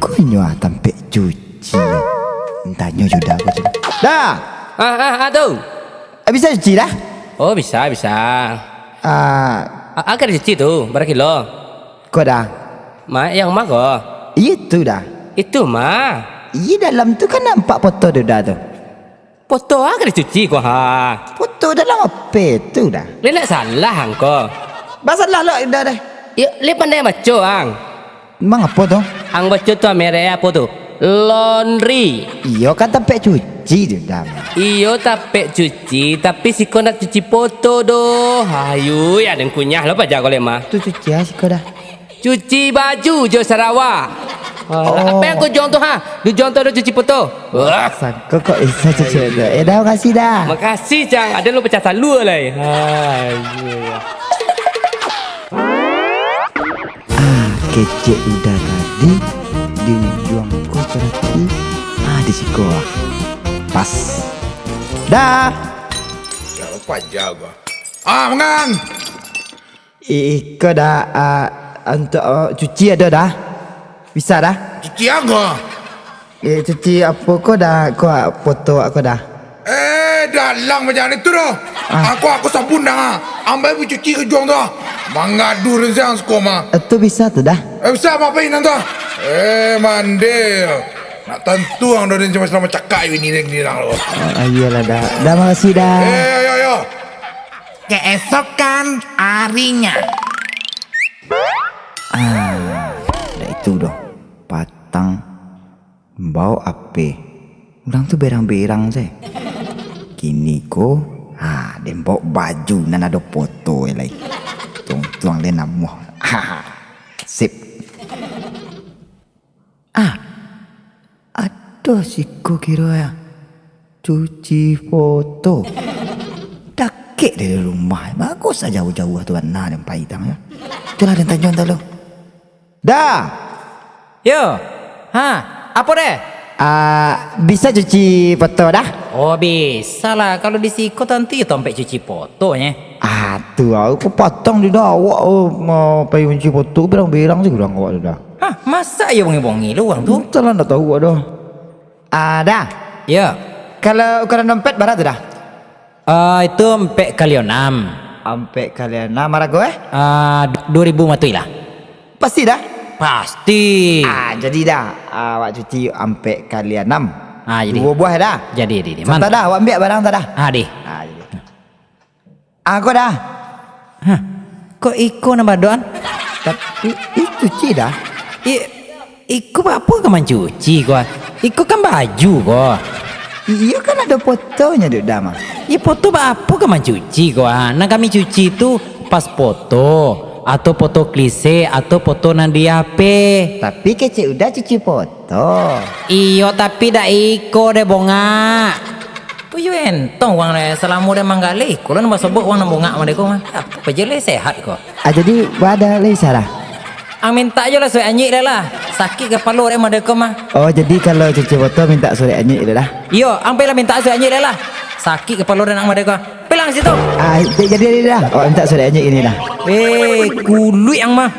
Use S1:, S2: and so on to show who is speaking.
S1: Aku nyuah tampik cuci. Tanya sudah aku cuci. Dah.
S2: Tu.
S1: Bisa cuci dah?
S2: Oh, bisa. Akan cuci tu, berapa kilo?
S1: Kau dah?
S2: Yang mak kau?
S1: Itu dah.
S2: Itu mak.
S1: Iya, dalam tu kan nampak foto dia dah tu.
S2: Foto akan dicuci kau ha.
S1: Foto dalam apa tu dah?
S2: Lelak salah kau.
S1: Masalah lah dah.
S2: Ya, le pandai baca ang.
S1: Memang apa tu?
S2: Ang baca tu merah apa tu? Laundry.
S1: Iya kan tampik cuci tu dah.
S2: Iyo tapek cuci, tapi si kau nak cuci foto doh. Ayu, ya dan kunyah lo paja kau lemah.
S1: Tu cuci sih kau dah.
S2: Cuci baju jo Sarawak. Apa yang kau jual tu ha? Dia jual tu ada cuci foto. Wah.
S1: Kau kok bisa cuci dah? Dah makasih dah.
S2: Makasih Cang, ada lo pecah salur lah. Ayu.
S1: Kecek udah tadi di ujung kau berarti di sekolah pas dah
S3: Siapa jaga? Mengang.
S1: Kau dah untuk cuci ada dah bisa dah
S3: Cuci apa?
S1: cuci apa kau dah kau foto aku dah
S3: Dalang macam itu dah. Aku sabun dah. Ambil pergi cuci ke juang dah. Mengadu rezang sekoma.
S1: itu bisa tu dah
S3: Bisa apa-apain nanti? Mandel. Nak tentu ang dah cuma selama cakap ini ni lang lo.
S1: iyalah dah makasih dah
S3: Yo.
S4: Keesokan harinya.
S1: dah itu dah patang bau ape orang tu berang-berang saya kini ko dia bawa baju nan ada foto lagi tuang dia namuh sip aduh siku kira ya cuci foto dakik dari rumah bagus saja jauh-jauh tuan nah dan paitang ya itulah dan tanjung talo dah
S2: Yo. Apa deh?
S1: bisa cuci foto dah
S4: Oh bisa lah. Kalau di siko nanti sampai cuci fotonya.
S1: tu aku potong di dah awak mau pergi cuci foto berang-berang je kurang awak dah
S4: Masa ya bongi-bongi lu orang tu?
S1: Entahlah nak tahu awak dah dah
S4: Ya.
S1: kalau ukuran dompet berapa tu dah
S4: Itu 4x6.
S1: sampai kalian nama ragu
S4: 2000 matui lah.
S1: pasti dah
S4: Pasti.
S1: jadi dah awak cuci sampai kalian 6
S4: Jadi.
S1: 2 buah dah
S4: Jadi.
S1: tak dah awak ambil barang tak dah
S4: Di.
S1: jadi aku dah
S4: Kok iko nama doan?
S1: tapi cuci dah
S4: Iko apa kaman cuci kau? Iko kan baju kau.
S1: iya kan ada fotonya duk dah mah
S4: Foto apa kaman cuci kau? Nah kami cuci tu pas foto atau foto klise atau foto nan di HP.
S1: tapi kecil udah cuci foto
S4: Iyo tapi dak iko deh bonga. Puyo entong wang le selama dia manggale. Kalau nak sebut wang nak bonga mana kau mah. Apa je le sehat kau.
S1: jadi ada lesa dah
S4: Ang minta je lah suai anyik dah lah. Sakit kepala dia mana kau mah.
S1: oh jadi kalau cuci foto minta sore anyik dah
S4: Iyo, ang pela minta suai anyik dah lah. Sakit kepala dia nak mana kau. Pelang situ.
S1: jadi dah oh minta sore anyik ini dah
S4: Kului ang mah.